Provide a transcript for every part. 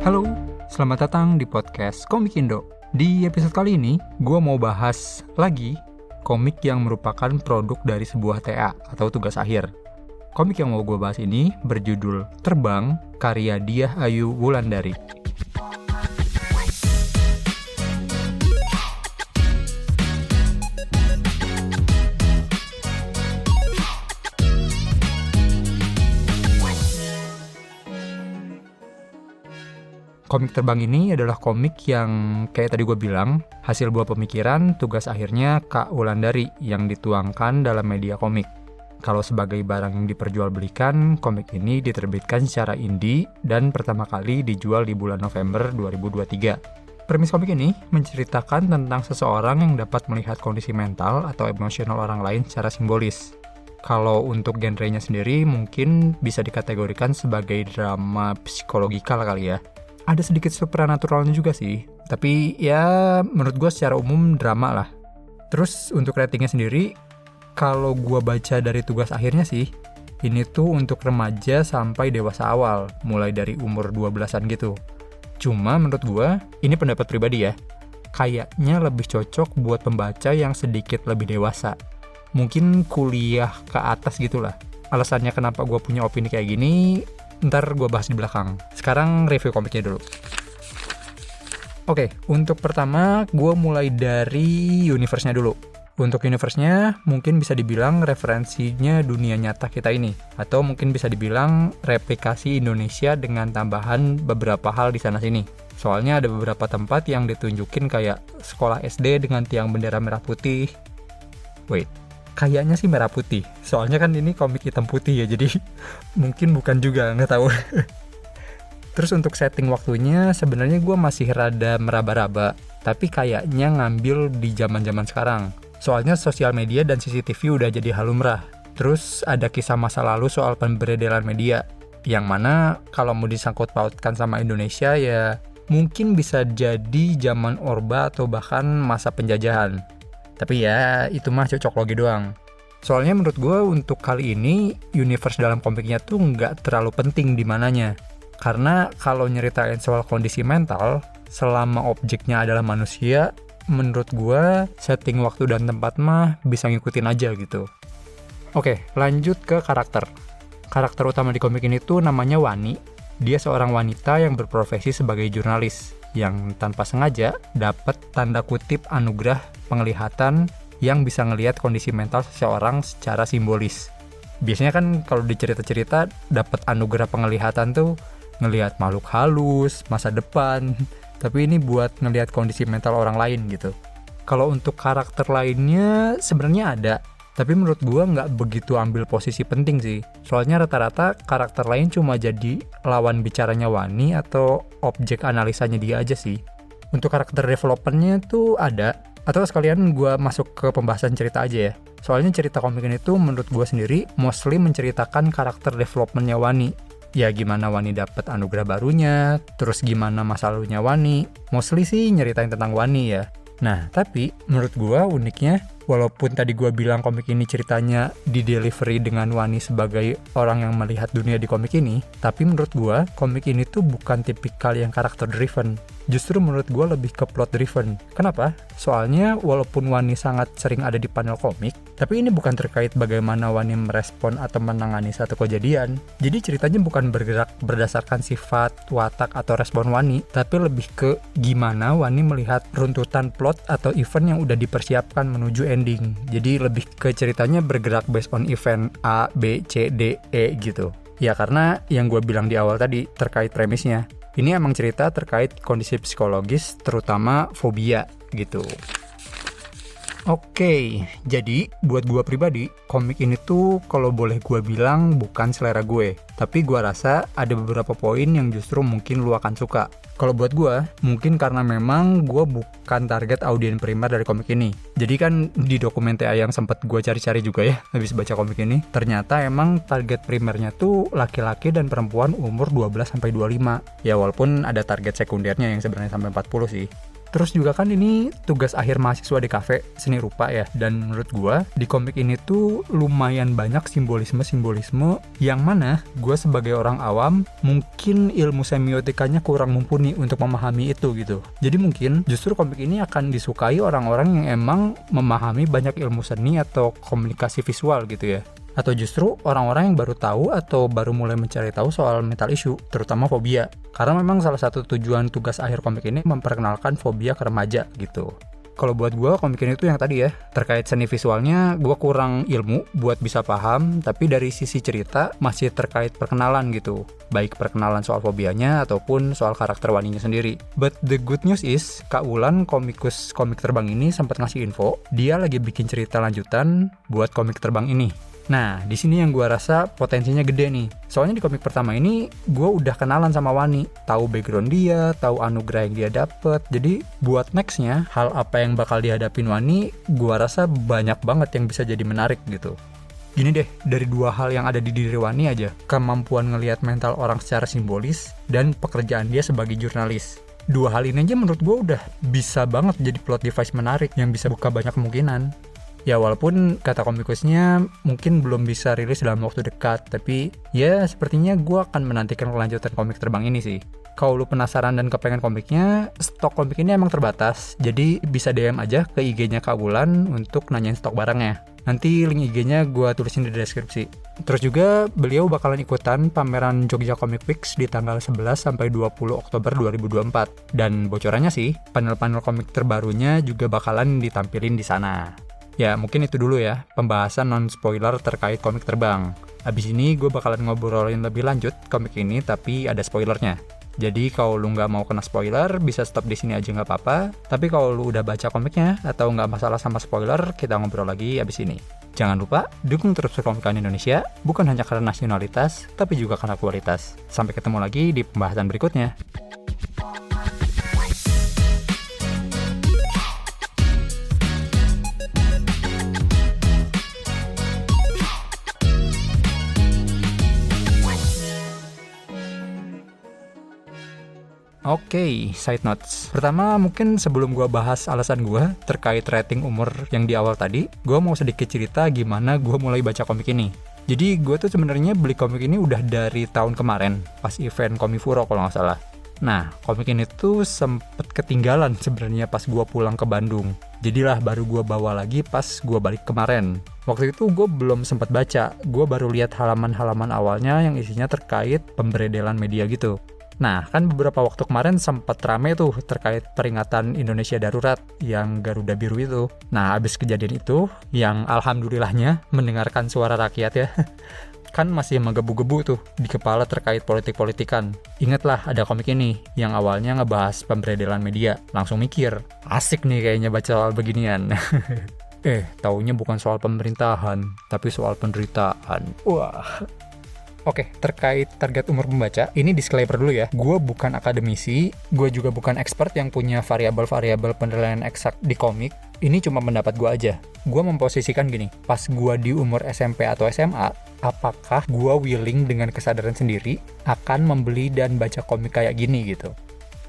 Halo, selamat datang di podcast Komik Indo. Di episode kali ini, gue mau bahas lagi komik yang merupakan produk dari sebuah TA atau tugas akhir. Komik yang mau gue bahas ini berjudul Terbang, karya Diah Ayu Wulandari. Komik Terbang ini adalah komik yang kayak tadi gue bilang, hasil buah pemikiran tugas akhirnya Kak Wulandari yang dituangkan dalam media komik. Kalau sebagai barang yang diperjualbelikan, komik ini diterbitkan secara indie dan pertama kali dijual di bulan November 2023. Premis komik ini menceritakan tentang seseorang yang dapat melihat kondisi mental atau emosional orang lain secara simbolis. Kalau untuk genrenya sendiri mungkin bisa dikategorikan sebagai drama psikologikal kali ya. Ada sedikit supernaturalnya juga sih, tapi ya menurut gue secara umum drama lah. Terus untuk ratingnya sendiri, kalau gue baca dari tugas akhirnya sih, ini tuh untuk remaja sampai dewasa awal, mulai dari umur 12-an gitu. Cuma menurut gue, ini pendapat pribadi ya, kayaknya lebih cocok buat pembaca yang sedikit lebih dewasa. Mungkin kuliah ke atas gitulah. Alasannya kenapa gue punya opini kayak gini, ntar gue bahas di belakang. Sekarang review komiknya dulu. Oke, untuk pertama gue mulai dari universe-nya dulu. Untuk universe-nya mungkin bisa dibilang referensinya dunia nyata kita ini. Atau mungkin bisa dibilang replikasi Indonesia dengan tambahan beberapa hal di sana-sini. Soalnya ada beberapa tempat yang ditunjukin kayak sekolah SD dengan tiang bendera merah putih. Kayaknya sih merah putih, soalnya kan ini komik hitam putih ya, jadi mungkin bukan juga, nggak tahu. Terus untuk setting waktunya sebenarnya gue masih rada meraba-raba, tapi kayaknya ngambil di zaman-zaman sekarang. Soalnya sosial media dan CCTV udah jadi hal lumrah. Terus ada kisah masa lalu soal pemberedelan media, yang mana kalau mau disangkut pautkan sama Indonesia ya mungkin bisa jadi zaman Orba atau bahkan masa penjajahan. Tapi ya, itu mah cocok logi doang. Soalnya menurut gue untuk kali ini, universe dalam komiknya tuh nggak terlalu penting di mananya. Karena kalau nyeritain soal kondisi mental, selama objeknya adalah manusia, menurut gue setting waktu dan tempat mah bisa ngikutin aja gitu. Oke, lanjut ke karakter. Karakter utama di komik ini tuh namanya Wani. Dia seorang wanita yang berprofesi sebagai jurnalis, yang tanpa sengaja dapat tanda kutip anugerah penglihatan yang bisa ngelihat kondisi mental seseorang secara simbolis. Biasanya kan kalau di cerita-cerita dapat anugerah penglihatan tuh ngelihat makhluk halus, masa depan, tapi ini buat ngelihat kondisi mental orang lain gitu. Kalau untuk karakter lainnya sebenarnya ada, tapi menurut gua nggak begitu ambil posisi penting sih. Soalnya rata-rata karakter lain cuma jadi lawan bicaranya Wani atau objek analisanya dia aja sih. Untuk karakter development-nya tuh ada, atau sekalian gue masuk ke pembahasan cerita aja ya. Soalnya cerita komik ini tuh menurut gue sendiri mostly menceritakan karakter development-nya Wani. Ya gimana Wani dapat anugerah barunya, terus gimana masa lalunya Wani. Mostly sih nyeritain tentang Wani ya. Nah, tapi menurut gue uniknya, walaupun tadi gue bilang komik ini ceritanya di delivery dengan Wani sebagai orang yang melihat dunia di komik ini, tapi menurut gue komik ini tuh bukan tipikal yang karakter driven. Justru menurut gue lebih ke plot driven. Kenapa? Soalnya walaupun Wani sangat sering ada di panel komik, tapi ini bukan terkait bagaimana Wani merespon atau menangani satu kejadian. Jadi ceritanya bukan bergerak berdasarkan sifat, watak, atau respon Wani, tapi lebih ke gimana Wani melihat runtutan plot atau event yang udah dipersiapkan menuju ending. Jadi lebih ke ceritanya bergerak based on event A, B, C, D, E gitu. Ya karena yang gue bilang di awal tadi terkait premisnya. Ini emang cerita terkait kondisi psikologis, terutama fobia gitu. Oke, jadi buat gue pribadi, komik ini tuh kalau boleh gue bilang bukan selera gue. Tapi gue rasa ada beberapa poin yang justru mungkin lu akan suka. Kalau buat gue, mungkin karena memang gue bukan target audiens primer dari komik ini. Jadi kan di dokumen TA yang sempat gue cari-cari juga ya, habis baca komik ini, ternyata emang target primernya tuh laki-laki dan perempuan umur 12-25. Ya walaupun ada target sekundernya yang sebenarnya sampai 40 sih. Terus juga kan ini tugas akhir mahasiswa di kafe seni rupa ya, dan menurut gue di komik ini tuh lumayan banyak simbolisme yang mana gue sebagai orang awam mungkin ilmu semiotikanya kurang mumpuni untuk memahami itu gitu. Jadi mungkin justru komik ini akan disukai orang-orang yang emang memahami banyak ilmu seni atau komunikasi visual gitu ya. Atau justru orang-orang yang baru tahu atau baru mulai mencari tahu soal mental issue, terutama fobia. Karena memang salah satu tujuan tugas akhir komik ini memperkenalkan fobia ke remaja gitu. Kalau buat gue, komik ini tuh yang tadi ya, terkait seni visualnya gue kurang ilmu buat bisa paham, tapi dari sisi cerita masih terkait perkenalan gitu. Baik perkenalan soal fobianya ataupun soal karakter Waninya sendiri. But the good news is, Kak Wulan komikus komik terbang ini sempat ngasih info, dia lagi bikin cerita lanjutan buat komik terbang ini. Nah, di sini yang gue rasa potensinya gede nih. Soalnya di komik pertama ini, gue udah kenalan sama Wani, tahu background dia, tahu anugerah yang dia dapet. Jadi, buat nextnya, hal apa yang bakal dihadapin Wani, gue rasa banyak banget yang bisa jadi menarik gitu. Gini deh, dari dua hal yang ada di diri Wani aja, kemampuan ngelihat mental orang secara simbolis, dan pekerjaan dia sebagai jurnalis. Dua hal ini aja menurut gue udah bisa banget jadi plot device menarik yang bisa buka banyak kemungkinan. Ya walaupun kata komikusnya mungkin belum bisa rilis dalam waktu dekat, tapi ya sepertinya gue akan menantikan kelanjutan komik terbang ini sih. Kalau lu penasaran dan kepengen komiknya, stok komik ini emang terbatas, jadi bisa DM aja ke IG-nya Kak Wulan untuk nanyain stok barangnya. Nanti link IG-nya gue tulisin di deskripsi. Terus juga beliau bakalan ikutan pameran Jogja Comic Week di tanggal 11 sampai 20 Oktober 2024. Dan bocorannya sih, panel-panel komik terbarunya juga bakalan ditampilin di sana. Ya mungkin itu dulu ya, pembahasan non-spoiler terkait komik terbang. Abis ini gue bakalan ngobrolin lebih lanjut komik ini tapi ada spoilernya. Jadi kalau lu nggak mau kena spoiler, bisa stop di sini aja nggak apa-apa. Tapi kalau lu udah baca komiknya atau nggak masalah sama spoiler, kita ngobrol lagi abis ini. Jangan lupa, dukung terus Perkomikan Indonesia, bukan hanya karena nasionalitas, tapi juga karena kualitas. Sampai ketemu lagi di pembahasan berikutnya. Oke, side notes. Pertama, mungkin sebelum gue bahas alasan gue terkait rating umur yang di awal tadi, gue mau sedikit cerita gimana gue mulai baca komik ini. Jadi, gue tuh sebenarnya beli komik ini udah dari tahun kemarin, pas event Komifuro kalau nggak salah. Nah, komik ini tuh sempet ketinggalan sebenarnya pas gue pulang ke Bandung. Jadilah baru gue bawa lagi pas gue balik kemarin. Waktu itu gue belum sempat baca, gue baru lihat halaman-halaman awalnya yang isinya terkait pemberedelan media gitu. Nah, kan beberapa waktu kemarin sempat rame tuh terkait peringatan Indonesia Darurat yang Garuda Biru itu. Nah, habis kejadian itu, yang alhamdulillahnya mendengarkan suara rakyat ya, kan masih menggebu-gebu tuh di kepala terkait politik-politikan. Ingatlah ada komik ini yang awalnya ngebahas pemberedelan media. Langsung mikir, asik nih kayaknya baca soal beginian. Taunya bukan soal pemerintahan, tapi soal penderitaan. Wah. Oke, terkait target umur pembaca, ini disclaimer dulu ya. Gue bukan akademisi, gue juga bukan expert yang punya variabel-variabel penilaian eksak di komik. Ini cuma pendapat gue aja. Gue memposisikan gini, pas gue di umur SMP atau SMA, apakah gue willing dengan kesadaran sendiri akan membeli dan baca komik kayak gini gitu.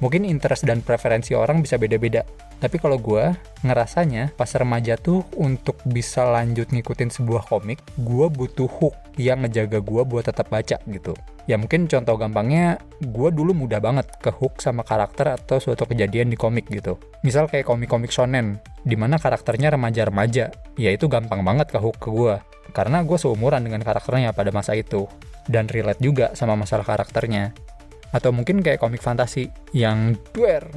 Mungkin interest dan preferensi orang bisa beda-beda. Tapi kalau gue ngerasanya pas remaja tuh untuk bisa lanjut ngikutin sebuah komik, gue butuh hook yang ngejaga gue buat tetap baca gitu. Ya mungkin contoh gampangnya, gue dulu mudah banget ke hook sama karakter atau suatu kejadian di komik gitu. Misal kayak komik-komik shonen, dimana karakternya remaja-remaja, ya itu gampang banget ke hook ke gue. Karena gue seumuran dengan karakternya pada masa itu. Dan relate juga sama masalah karakternya. Atau mungkin kayak komik fantasi yang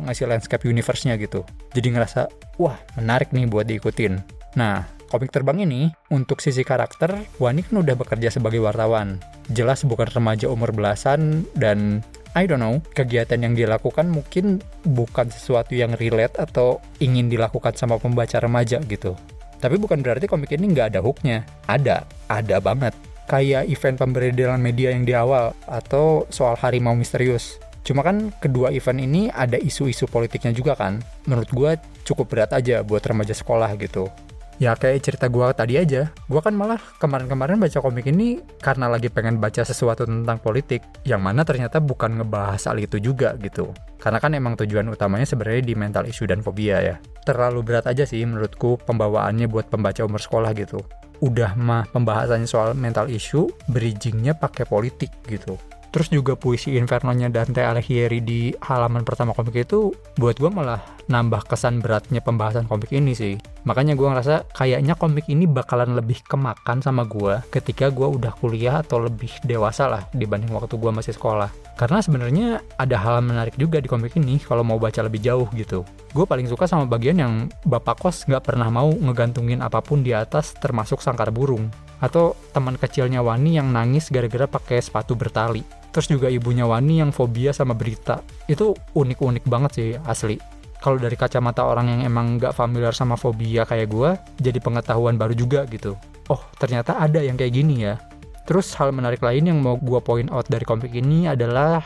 ngasih landscape universe-nya gitu. Jadi ngerasa, wah menarik nih buat diikutin. Nah, komik terbang ini, untuk sisi karakter, Wani kan udah bekerja sebagai wartawan. Jelas bukan remaja umur belasan, dan I don't know, kegiatan yang dilakukan mungkin bukan sesuatu yang relate atau ingin dilakukan sama pembaca remaja gitu. Tapi bukan berarti komik ini nggak ada hook-nya. Ada banget. Kayak event pemberedelan media yang di awal, atau soal harimau misterius. Cuma kan kedua event ini ada isu-isu politiknya juga kan. Menurut gue cukup berat aja buat remaja sekolah gitu. Ya kayak cerita gue tadi aja, gue kan malah kemarin-kemarin baca komik ini karena lagi pengen baca sesuatu tentang politik, yang mana ternyata bukan ngebahas hal itu juga gitu. Karena kan emang tujuan utamanya sebenarnya di mental issue dan fobia ya. Terlalu berat aja sih menurutku pembawaannya buat pembaca umur sekolah gitu. Udah mah pembahasannya soal mental issue, bridgingnya pakai politik gitu. Terus juga puisi Inferno-nya Dante Alighieri di halaman pertama komik itu buat gue malah nambah kesan beratnya pembahasan komik ini sih. Makanya gue ngerasa kayaknya komik ini bakalan lebih kemakan sama gue ketika gue udah kuliah atau lebih dewasa lah dibanding waktu gue masih sekolah. Karena sebenarnya ada hal menarik juga di komik ini kalau mau baca lebih jauh gitu. Gue paling suka sama bagian yang bapak kos gak pernah mau ngegantungin apapun di atas termasuk sangkar burung. Atau teman kecilnya Wani yang nangis gara-gara pakai sepatu bertali. Terus juga ibunya Wani yang fobia sama berita. Itu unik-unik banget sih asli. Kalau dari kacamata orang yang emang gak familiar sama fobia kayak gue, jadi pengetahuan baru juga gitu. Oh, ternyata ada yang kayak gini ya. Terus hal menarik lain yang mau gue point out dari komik ini adalah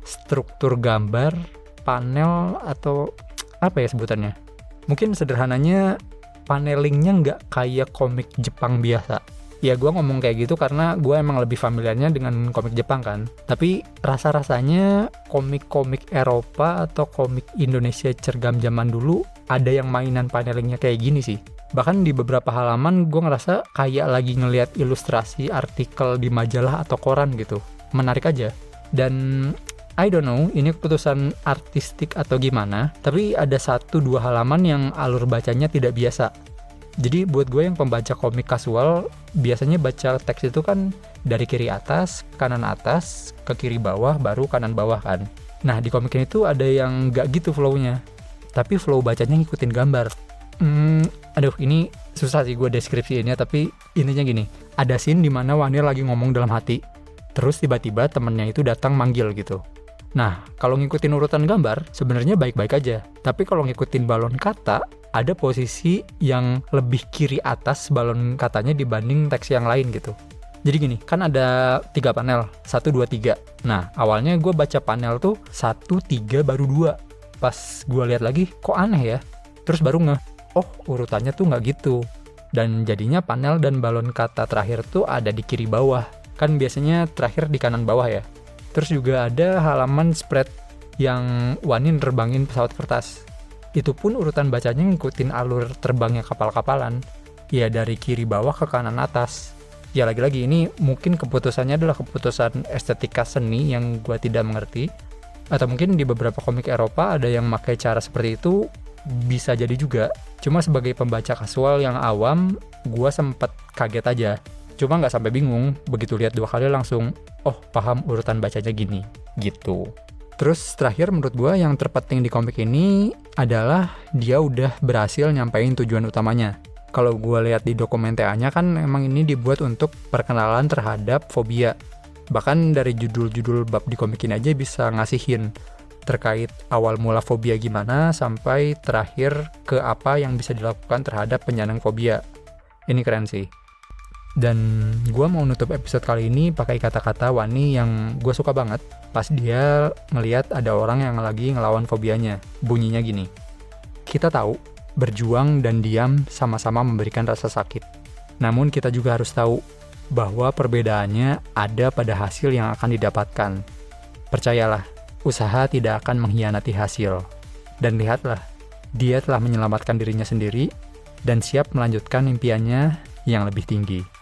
struktur gambar, panel, atau apa ya sebutannya. Mungkin sederhananya panelingnya nggak kayak komik Jepang biasa. Ya gue ngomong kayak gitu karena gue emang lebih familiarnya dengan komik Jepang kan. Tapi rasa-rasanya komik-komik Eropa atau komik Indonesia cergam zaman dulu ada yang mainan panelingnya kayak gini sih. Bahkan di beberapa halaman gue ngerasa kayak lagi ngelihat ilustrasi artikel di majalah atau koran gitu. Menarik aja. Dan I don't know, ini keputusan artistik atau gimana, tapi ada 1-2 halaman yang alur bacanya tidak biasa. Jadi buat gue yang pembaca komik kasual, biasanya baca teks itu kan dari kiri atas, kanan atas, ke kiri bawah, baru kanan bawah kan. Nah di komik ini tuh ada yang gak gitu flow-nya, tapi flow bacanya ngikutin gambar. Ini susah sih gue deskripsiinnya, tapi intinya gini, ada scene dimana Wani lagi ngomong dalam hati, terus tiba-tiba temennya itu datang manggil gitu. Nah, kalau ngikutin urutan gambar, sebenarnya baik-baik aja. Tapi kalau ngikutin balon kata, ada posisi yang lebih kiri atas balon katanya dibanding teks yang lain gitu. Jadi gini, kan ada 3 panel, 1, 2, 3. Nah, awalnya gue baca panel tuh 1, 3, baru 2. Pas gue lihat lagi, kok aneh ya? Terus baru oh urutannya tuh nggak gitu. Dan jadinya panel dan balon kata terakhir tuh ada di kiri bawah. Kan biasanya terakhir di kanan bawah ya. Terus juga ada halaman spread yang Wani nerbangin pesawat kertas. Itu pun urutan bacanya ngikutin alur terbangnya kapal-kapalan. Ya dari kiri bawah ke kanan atas. Ya lagi-lagi ini mungkin keputusannya adalah keputusan estetika seni yang gue tidak mengerti. Atau mungkin di beberapa komik Eropa ada yang pakai cara seperti itu, bisa jadi juga. Cuma sebagai pembaca kasual yang awam, gue sempet kaget aja. Cuma nggak sampai bingung, begitu lihat 2 kali langsung, oh paham urutan bacanya gini, gitu. Terus terakhir menurut gue yang terpenting di komik ini adalah dia udah berhasil nyampein tujuan utamanya. Kalau gue lihat di dokumen TA-nya kan emang ini dibuat untuk perkenalan terhadap fobia. Bahkan dari judul-judul bab di komik ini aja bisa ngasihin terkait awal mula fobia gimana sampai terakhir ke apa yang bisa dilakukan terhadap penyandang fobia. Ini keren sih. Dan gue mau nutup episode kali ini pakai kata-kata Wani yang gue suka banget pas dia ngelihat ada orang yang lagi ngelawan fobianya. Bunyinya gini, kita tahu berjuang dan diam sama-sama memberikan rasa sakit. Namun kita juga harus tahu bahwa perbedaannya ada pada hasil yang akan didapatkan. Percayalah, usaha tidak akan mengkhianati hasil. Dan lihatlah, dia telah menyelamatkan dirinya sendiri dan siap melanjutkan impiannya yang lebih tinggi.